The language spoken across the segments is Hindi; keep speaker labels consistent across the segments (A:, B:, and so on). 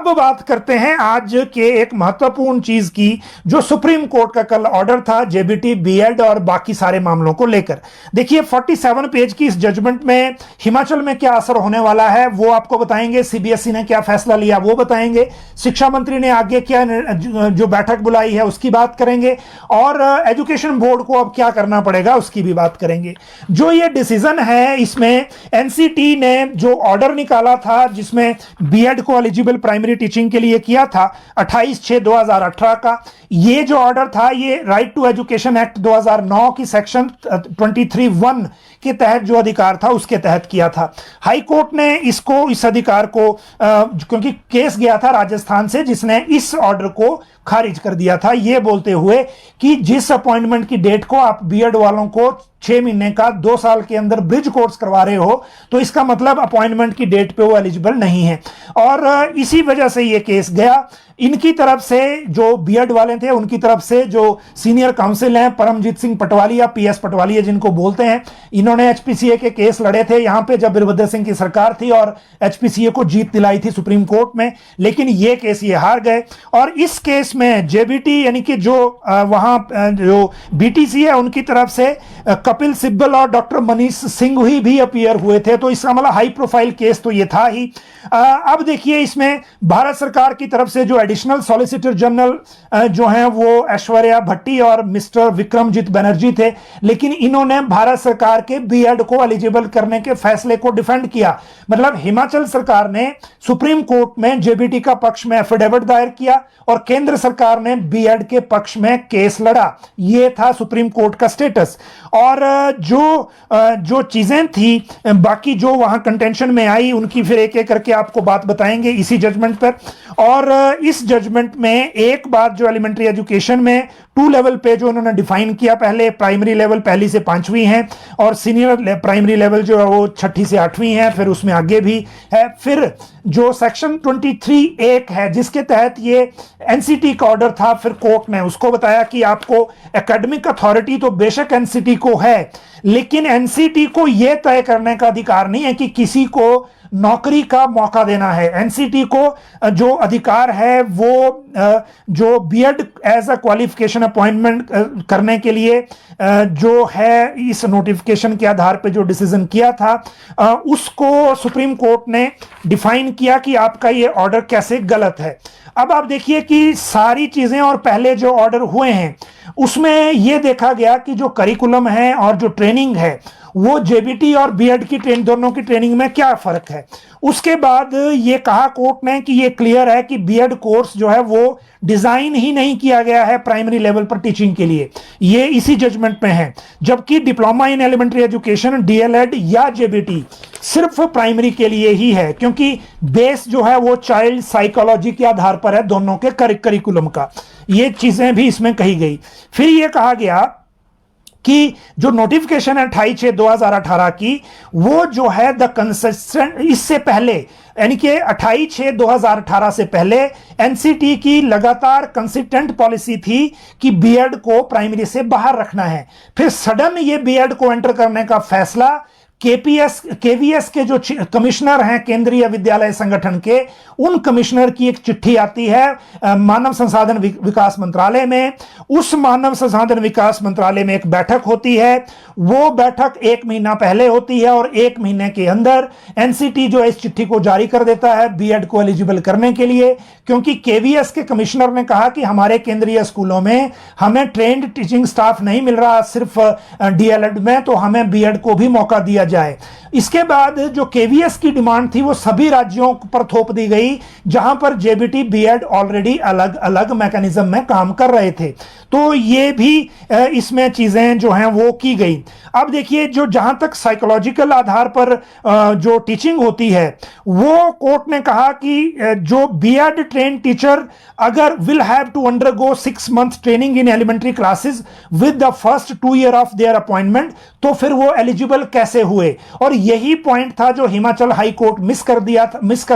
A: अब बात करते हैं आज के एक महत्वपूर्ण चीज की, जो सुप्रीम कोर्ट का कल ऑर्डर था जेबीटी, बीएड और बाकी सारे मामलों को लेकर। देखिए 47 पेज की इस जजमेंट में हिमाचल में क्या असर होने वाला है वो आपको बताएंगे, सीबीएसई ने क्या फैसला लिया वो बताएंगे, शिक्षा मंत्री ने आगे क्या जो बैठक बुलाई है उसकी बात करेंगे, और एजुकेशन बोर्ड को अब क्या करना पड़ेगा उसकी भी बात करेंगे। जो ये डिसीजन है इसमें एनसीटी ने जो ऑर्डर निकाला था जिसमें बीएड को एलिजिबल प्राइमरी टीचिंग के लिए किया था 28/6/2018 का, ये जो ऑर्डर था ये राइट टू एजुकेशन एक्ट 2009 की सेक्शन 23(1) के तहत जो अधिकार था उसके तहत किया था। हाई कोर्ट ने इस अधिकार को क्योंकि केस गया था राजस्थान से जिसने इस ऑर्डर को खारिज कर दिया था, ये बोलते हुए कि जिस अपॉइंटमेंट की डेट को आप बीएड वालों को 6 महीने का 2 साल के अंदर ब्रिज कोर्स करवा रहे हो तो इसका मतलब अपॉइंटमेंट की डेट पे वो एलिजिबल नहीं है। और इसी वजह से ये केस गया। इनकी तरफ से जो बीएड वाले थे उनकी तरफ से जो सीनियर काउंसिल हैं परमजीत सिंह पटवालिया, पीएस पटवालिया जिनको बोलते हैं, इन्होंने एचपीसीए के केस लड़े थे यहां पे जब वीरभद्र सिंह की सरकार थी और एचपीसीए को जीत दिलाई थी सुप्रीम कोर्ट में, लेकिन ये केस ये हार गए। और इस केस में जेबीटी यानी कि जो वहां जो बीटीसी है उनकी तरफ से कपिल सिब्बल और डॉक्टर मनीष सिंह भी अपीयर हुए थे, तो इसका मतलब हाई प्रोफाइल केस तो ये था ही। अब देखिए इसमें भारत सरकार की तरफ से जो एडिशनल सॉलिसिटर जनरल जो हैं वो ऐश्वर्या भट्टी और मिस्टर विक्रमजीत बनर्जी थे, लेकिन इन्होंने भारत सरकार के बीएड को एलिजिबल करने के फैसले को डिफेंड किया। मतलब हिमाचल सरकार ने सुप्रीम कोर्ट में जेबीटी का पक्ष में एफिडेविट दायर किया और केंद्र सरकार ने बीएड के पक्ष में केस लड़ा। ये था सुप्रीम कोर्ट का स्टेटस। और जो चीजें थी बाकी जो वहां कंटेंशन में आई उनकी फिर एक एक करके आपको बात बताएंगे इसी जजमेंट पर। और इस जजमेंट में एक बात जो एलिमेंट्री एजुकेशन में 2 लेवल पे जो उन्होंने डिफाइन किया, पहले प्राइमरी लेवल 1 से 5वीं है और सीनियर प्राइमरी लेवल जो है वो 6ठी से 8वीं है, फिर उसमें आगे भी है। फिर जो सेक्शन 23(1) है जिसके तहत ये एनसीटी का ऑर्डर था, फिर कोर्ट ने उसको बताया कि आपको एकेडमिक अथॉरिटी तो बेशक एनसीटी को है, लेकिन एनसीटी को यह तय करने का अधिकार नहीं है कि किसी को नौकरी का मौका देना है। एनसीटी को जो अधिकार है वो जो BEd as a qualification appointment करने के लिए जो है इस नोटिफिकेशन के आधार पे जो डिसीजन किया था उसको सुप्रीम कोर्ट ने डिफाइन किया कि आपका ये ऑर्डर कैसे गलत है। अब आप देखिए कि सारी चीजें और पहले जो ऑर्डर हुए हैं उसमें यह देखा गया कि जो करिकुलम है और जो ट्रेनिंग है वो जेबीटी और बीएड की दोनों की ट्रेनिंग में क्या फर्क है। उसके बाद ये कहा कोर्ट ने कि ये क्लियर है कि बीएड कोर्स जो है वो डिजाइन ही नहीं किया गया है प्राइमरी लेवल पर टीचिंग के लिए, ये इसी जजमेंट में है। जबकि diploma in elementary education DElEd या जेबीटी सिर्फ प्राइमरी के लिए ही है, क्योंकि बेस जो है वो चाइल्ड साइकोलॉजी के आधार पर है दोनों के करिकुलम का। ये चीजें भी इसमें कही गई। फिर ये कहा गया कि जो नोटिफिकेशन है 28/6/2018 की वो जो है द कंसिस्टेंट, इससे पहले यानी कि 28/6/2018 से पहले एनसीटी की लगातार कंसिस्टेंट पॉलिसी थी कि बीएड को प्राइमरी से बाहर रखना है। फिर सडन ये बीएड को एंटर करने का फैसला केवीएस के जो कमिश्नर हैं केंद्रीय विद्यालय संगठन के, उन कमिश्नर की एक चिट्ठी आती है मानव संसाधन विकास मंत्रालय में। उस मानव संसाधन विकास मंत्रालय में एक बैठक होती है, वो बैठक 1 महीना पहले होती है और 1 महीने के अंदर एनसीटी जो इस चिट्ठी को जारी कर देता है बीएड को एलिजिबल करने के लिए, क्योंकि केवीएस के कमिश्नर ने कहा कि हमारे केंद्रीय स्कूलों में हमें ट्रेंड टीचिंग स्टाफ नहीं मिल रहा सिर्फ डीएलएड में, तो हमें बीएड को भी मौका दिया जाए। इसके बाद जो केवीएस की डिमांड थी वो सभी राज्यों पर थोप दी गई जहां पर जेबीटी बीएड ऑलरेडी अलग अलग मैकेनिज्म में काम कर रहे थे, तो ये भी इसमें चीजें जो हैं वो की गई। अब देखिए जो जहां तक साइकोलॉजिकल आधार पर जो टीचिंग होती है वो कोर्ट ने कहा कि जो बीएड ट्रेन टीचर अगर will have to undergo 6 month training in elementary classes with the first 2 year of their appointment, तो फिर वो एलिजिबल कैसे हुए, और यही पॉइंट था जो हिमाचल हाई कोर्ट मिस कर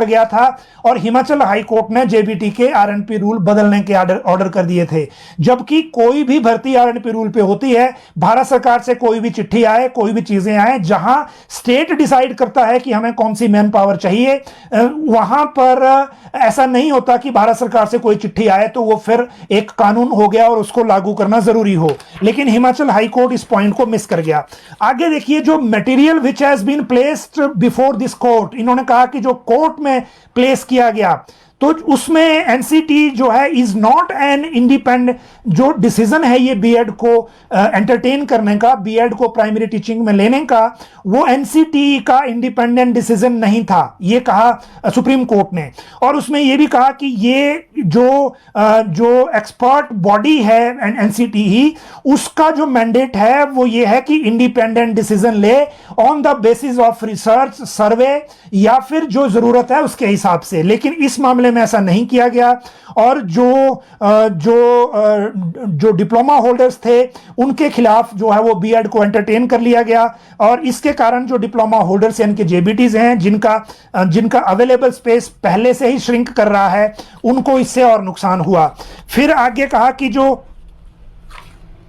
A: गया था, और हिमाचल हाई कोर्ट ने जेबीटी के आरएनपी रूल बदलने के ऑर्डर कर दिए थे। जबकि कोई भी भर्ती आरएनपी रूल पे होती है, भारत सरकार से कोई भी चिट्ठी आए, कोई भी चीजें आए, जहां स्टेट डिसाइड करता है कि हमें कौन सी मैन पावर चाहिए, वहां पर ऐसा नहीं होता कि भारत सरकार से कोई चिट्ठी आए तो वो फिर एक कानून हो गया और उसको लागू करना जरूरी हो। लेकिन हिमाचल हाई कोर्ट इस पॉइंट को मिस कर गया। आगे देखिए, जो material which has been placed before this court, इन्होंने कहा कि जो कोर्ट में प्लेस किया गया तो उसमें एनसीटी जो है इज नॉट एन इंडिपेंडेंट, जो डिसीजन है ये बीएड को एंटरटेन करने का, बीएड को प्राइमरी टीचिंग में लेने का, वो एनसीटी का इंडिपेंडेंट डिसीजन नहीं था, ये कहा सुप्रीम कोर्ट ने। और उसमें ये भी कहा कि ये जो एक्सपर्ट बॉडी है एनसीटी ही, उसका जो मैंडेट है वो ये है कि इंडिपेंडेंट डिसीजन ले on the basis of research, survey, या फिर जो जरूरत है उसके हिसाब से। लेकिन इस मामले में ऐसा नहीं किया गया, और जो डिप्लोमा होल्डर्स थे उनके खिलाफ जो है वो बीएड को एंटरटेन कर लिया गया, और इसके कारण जो डिप्लोमा होल्डर्स यानी कि जेबीटीज हैं, जिनका अवेलेबल स्पेस पहले से ही श्रिंक कर रहा है, उनको इससे और नुकसान हुआ। फिर आगे कहा कि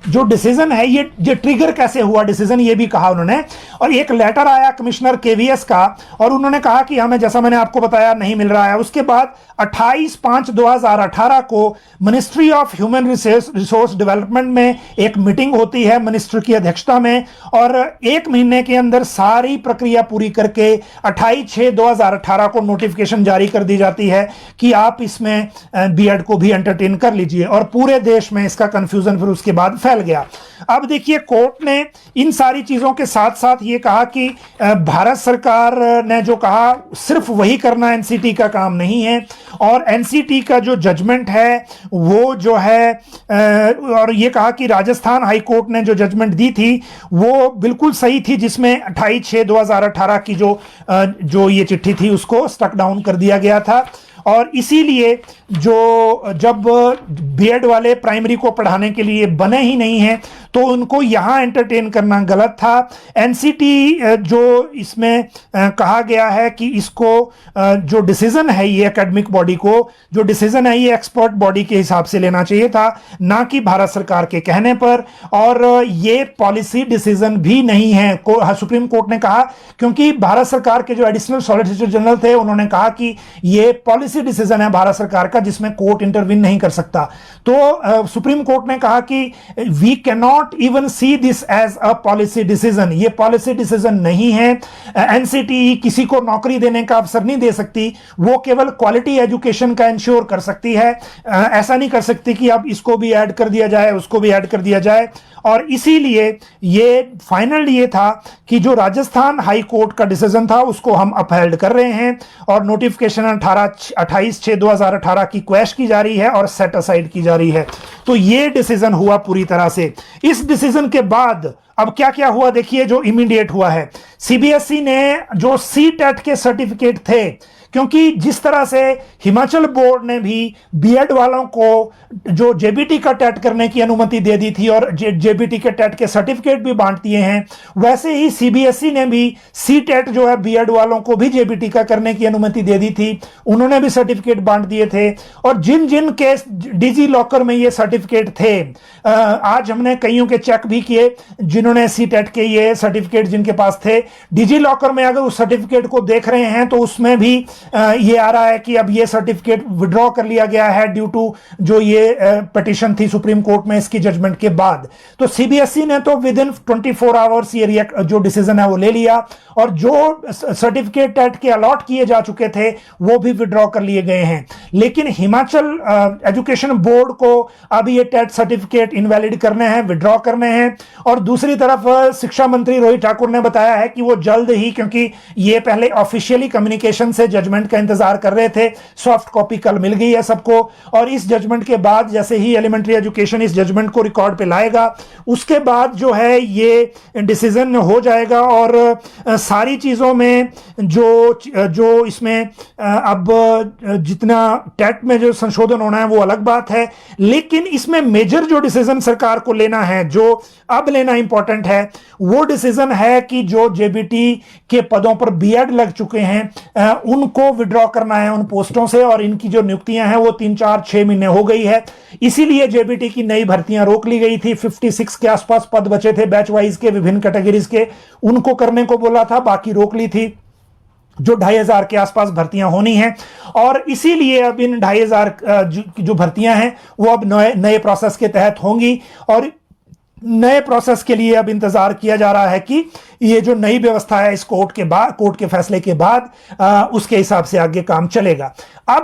A: जो डिसीजन है ये ट्रिगर कैसे हुआ डिसीजन, ये भी कहा उन्होंने। और एक लेटर आया कमिश्नर केवीएस का, और उन्होंने कहा कि हमें, जैसा मैंने आपको बताया, नहीं मिल रहा है। उसके बाद 28/5/2018 को ministry of human resource development में एक मीटिंग होती है मिनिस्टर की अध्यक्षता में, और 1 महीने के अंदर सारी प्रक्रिया पूरी करके 28/6/2018 को नोटिफिकेशन जारी कर दी जाती है कि आप इसमें बीएड को भी एंटरटेन कर लीजिए, और पूरे देश में इसका कंफ्यूजन फिर उसके बाद फैल गया। अब देखिए, कोर्ट ने इन सारी चीजों के साथ साथ ये कहा कि भारत सरकार ने जो कहा सिर्फ वही करना एनसीटी का काम नहीं है, और एनसीटी का जो जजमेंट है वो जो है, और ये कहा कि राजस्थान हाई कोर्ट ने जो जजमेंट दी थी वो बिल्कुल सही थी, जिसमें 28/6/2018 की जो ये चिट्ठी थी उसको स्टक डाउन कर दिया गया था। और इसीलिए जब बीएड वाले प्राइमरी को पढ़ाने के लिए बने ही नहीं हैं तो उनको यहां एंटरटेन करना गलत था। एनसीटी जो इसमें कहा गया है कि इसको जो डिसीजन है ये एकेडमिक बॉडी को जो डिसीजन है ये एक्सपर्ट बॉडी के हिसाब से लेना चाहिए था, ना कि भारत सरकार के कहने पर। और ये पॉलिसी डिसीजन भी नहीं है, सुप्रीम कोर्ट ने कहा, क्योंकि भारत सरकार के जो एडिशनल सॉलिसिटर जनरल थे उन्होंने कहा कि ये पॉलिसी डिसीजन है भारत सरकार का जिसमें कोर्ट इंटरवीन नहीं कर सकता। तो सुप्रीम कोर्ट ने कहा कि we can not even see this as a policy decision, ये पॉलिसी डिसीजन नहीं है। एनसीटी किसी को नौकरी देने का अवसर नहीं दे सकती, वो केवल क्वालिटी एजुकेशन का इंश्योर कर सकती है, ऐसा नहीं कर सकती कि अब इसको भी ऐड कर दिया जाए, उसको भी ऐड कर दिया जाए। और इसीलिए ये फाइनल ये था कि जो राजस्थान हाई कोर्ट का डिसीजन था उसको हम अपहेल्ड कर रहे हैं, और नोटिफिकेशन 28/6/2018 की क्वैश की जा रही है और सेट असाइड की जा रही है। तो ये डिसीजन हुआ पूरी तरह से। इस डिसीजन के बाद अब क्या क्या हुआ देखिए, जो इमीडिएट हुआ है, सीबीएसई ने जो सीटेट के सर्टिफिकेट थे, क्योंकि जिस तरह से हिमाचल बोर्ड ने भी बीएड वालों को जो जेबीटी का टेट करने की अनुमति दे दी थी और जेबीटी के टेट के सर्टिफिकेट भी बांट दिए हैं, वैसे ही सीबीएसई ने भी सीटेट जो है बीएड वालों को भी जेबीटी का करने की अनुमति दे दी थी, उन्होंने भी सर्टिफिकेट बांट दिए थे। और जिन जिन के डिजी लॉकर में ये सर्टिफिकेट थे, आज हमने कईयों के चेक भी किए जिन्होंने सीटेट के ये सर्टिफिकेट जिनके पास थे, डिजी लॉकर में अगर उस सर्टिफिकेट को देख रहे हैं तो उसमें भी ये आ रहा है कि अब ये सर्टिफिकेट विड्रॉ कर लिया गया है ड्यू टू जो ये पिटीशन थी सुप्रीम कोर्ट में इसकी जजमेंट के बाद। तो सीबीएसई ने तो विद इन 24 आवर्स ये जो डिसीजन है वो ले लिया, और जो सर्टिफिकेट टेट के अलॉट किए जा चुके थे वो भी विड्रॉ कर लिए गए हैं। लेकिन हिमाचल एजुकेशन बोर्ड को अब ये टेट सर्टिफिकेट इनवैलिड करने हैं, विड्रॉ करने हैं। और दूसरी तरफ शिक्षा मंत्री रोहित ठाकुर ने बताया है कि वो जल्द ही, क्योंकि ये पहले ऑफिशियली कम्युनिकेशन से जजमेंट जजमेंट का इंतजार कर रहे थे। सॉफ्ट कॉपी कल मिल गई है सबको, और इस जजमेंट के बाद जैसे ही एलिमेंट्री एजुकेशन इस जजमेंट को रिकॉर्ड पे लाएगा, उसके बाद जो है ये डिसीजन हो जाएगा। और सारी चीज़ों में जो इसमें अब जितना टेट में जो संशोधन होना है वो अलग बात है, लेकिन इसमें मेजर जो डिसीजन सरकार को लेना है, जो अब लेना इंपॉर्टेंट है, वो डिसीजन है कि जो जेबीटी के पदों पर बीएड लग चुके हैं उनको विड्रॉ करना है उन पोस्टों से, और इनकी जो नियुक्तियां हैं वो 3, 4, 6 महीने हो गई है। इसीलिए जेबीटी की नई भर्तियां रोक ली गई थी। 56 के आसपास पद बचे थे बैच वाइज के, विभिन्न कैटेगरीज के, उनको करने को बोला था, बाकी रोक ली थी। जो 2500 के आसपास भर्तियां होनी हैं, और इसीलिए अब इन 2500 जो भर्तियां हैं वो अब नए प्रोसेस के तहत होंगी, और नए प्रोसेस के लिए अब इंतजार किया जा रहा है कि ये जो नई व्यवस्था है इस कोर्ट के फैसले के बाद उसके हिसाब से आगे काम चलेगा। अब